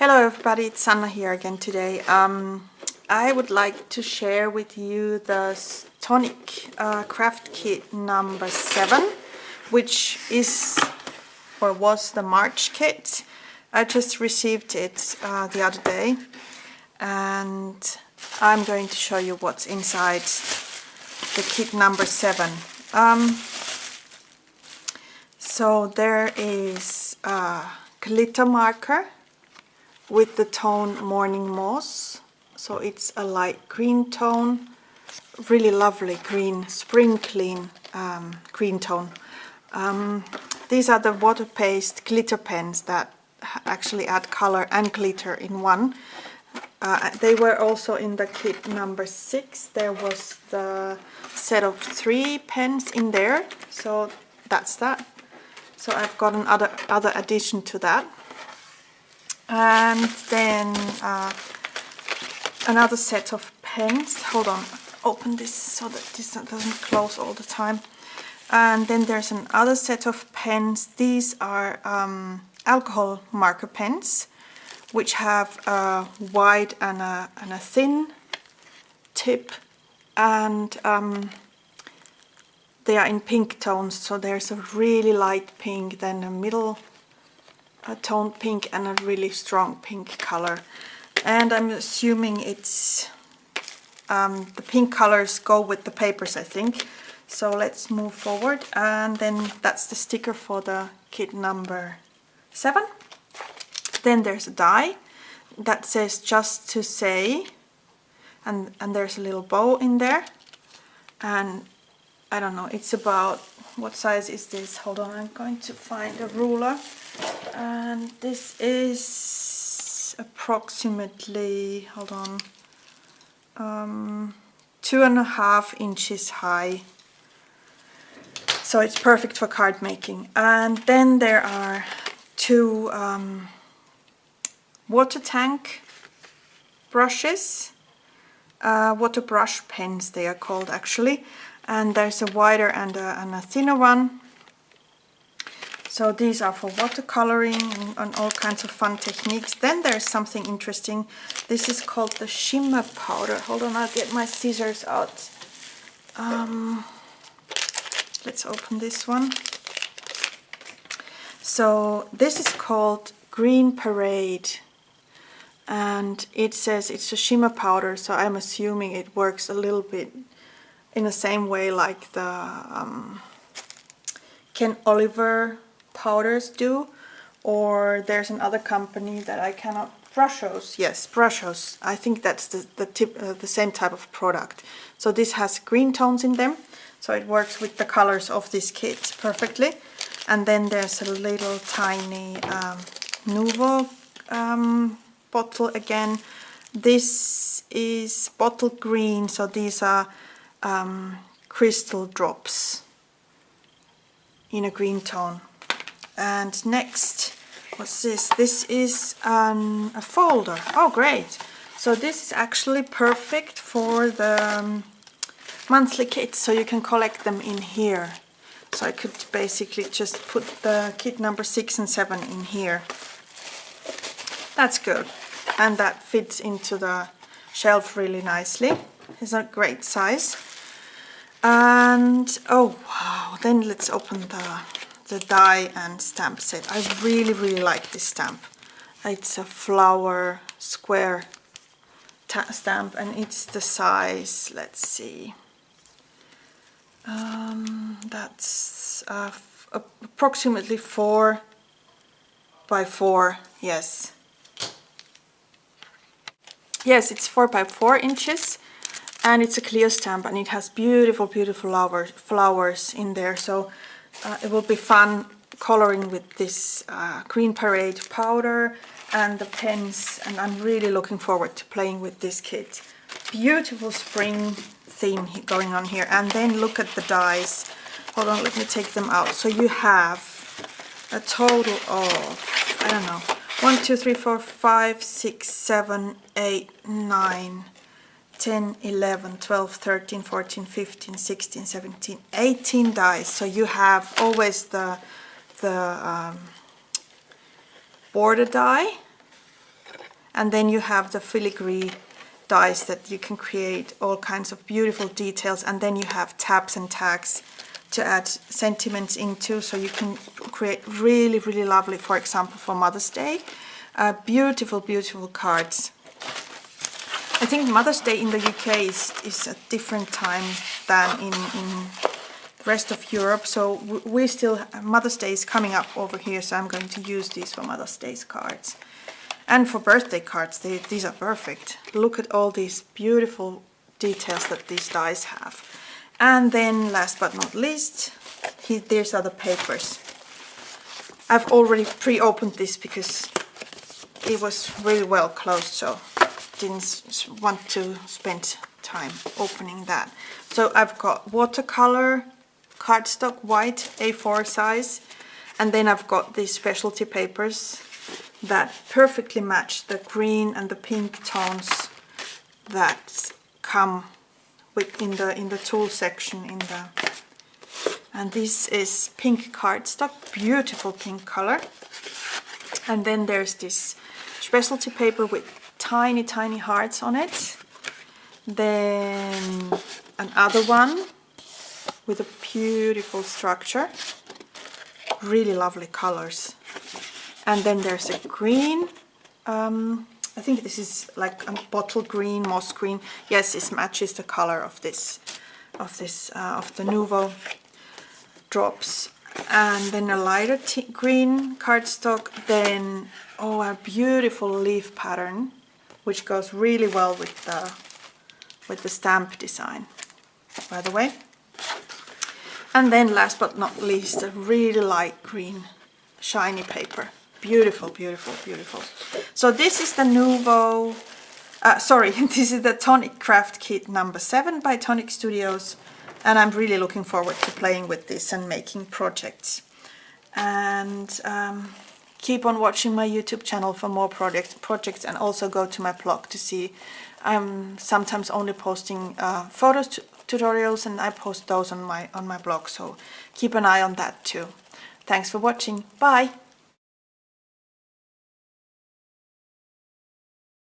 Hello everybody, it's Anna here again today. I would like to share with you the Tonic Craft Kit number 7, which is or was the March kit. I just received it the other day and I'm going to show you what's inside the kit number 7. So there is a glitter marker with the tone Morning Moss, so it's a light green tone, really lovely green, spring clean green tone. These are the water paste glitter pens that actually add color and glitter in one. They were also in the kit number 6. There was the set of 3 pens in there, so that's that. So I've got another addition to that. And then another set of pens. Hold on, open this so that this doesn't close all the time. And then there's another set of pens. These are alcohol marker pens, which have a wide and a thin tip, and they are in pink tones. So there's a really light pink, then a middle toned pink, and a really strong pink color. And I'm assuming it's the pink colors go with the papers, I think. So let's move forward. And then that's the sticker for the kit number 7. Then there's a die that says "Just to Say," and there's a little bow in there. And I don't know, it's about, what size is this? Hold on, I'm going to find a ruler. And this is approximately, hold on, 2.5 inches high. So it's perfect for card making. And then there are 2 water tank brushes, water brush pens they are called actually. And there's a wider and a thinner one. So these are for watercoloring and all kinds of fun techniques. Then there's something interesting. This is called the Shimmer Powder. Hold on, I'll get my scissors out. Let's open this one. So this is called Green Parade. And it says it's a shimmer powder, so I'm assuming it works a little bit in the same way like the Ken Oliver powders do, or there's another company that I cannot, Brushos, yes, Brushos. I think that's the same type of product. So this has green tones in them, so it works with the colors of this kit perfectly. And then there's a little tiny Nuvo bottle again. This is bottle green, so these are crystal drops in a green tone. And next, what's this? This is a folder. Oh great! So this is actually perfect for the monthly kits, so you can collect them in here. So I could basically just put the kit number 6 and 7 in here. That's good. And that fits into the shelf really nicely. It's a great size. And oh wow, then let's open the die and stamp set. I really like this stamp. It's a flower square stamp, and it's the size, let's see, that's approximately 4 by 4. Yes, it's 4 by 4 inches. And it's a clear stamp, and it has beautiful flowers in there. So it will be fun coloring with this Green Parade powder and the pens. And I'm really looking forward to playing with this kit. Beautiful spring theme going on here. And then look at the dies. Hold on, let me take them out. So you have a total of, I don't know, 1, 2, 3, 4, 5, 6, 7, 8, 9, 10, 11, 12, 13, 14, 15, 16, 17, 18 dies. So you have always the border die, And then you have the filigree dies that you can create all kinds of beautiful details, and then you have tabs and tags to add sentiments into, so you can create really, really lovely, for example, for Mother's Day, beautiful, beautiful cards. I think Mother's Day in the UK is a different time than in the rest of Europe, so we still, Mother's Day is coming up over here, so I'm going to use these for Mother's Day's cards. And for birthday cards, these are perfect. Look at all these beautiful details that these dies have. And then last but not least, these are the papers. I've already pre-opened this because it was really well closed, so didn't want to spend time opening that. So I've got watercolor, cardstock, white, A4 size, and then I've got these specialty papers that perfectly match the green and the pink tones that come with in the tool section and this is pink cardstock, beautiful pink color. And then there's this specialty paper with tiny hearts on it. Then another one with a beautiful structure, really lovely colors. And then there's a green, I think this is like a bottle green, moss green. Yes, it matches the color of the Nouveau drops. And then a lighter green cardstock. Then a beautiful leaf pattern, which goes really well with the stamp design, by the way. And then last but not least, a really light green, shiny paper. Beautiful, beautiful, beautiful. So this is the Nouveau, this is the Tonic Craft Kit number 7 by Tonic Studios. And I'm really looking forward to playing with this and making projects. And keep on watching my YouTube channel for more projects, and also go to my blog to see. I'm sometimes only posting photos tutorials, and I post those on my blog, so keep an eye on that too. Thanks for watching. Bye!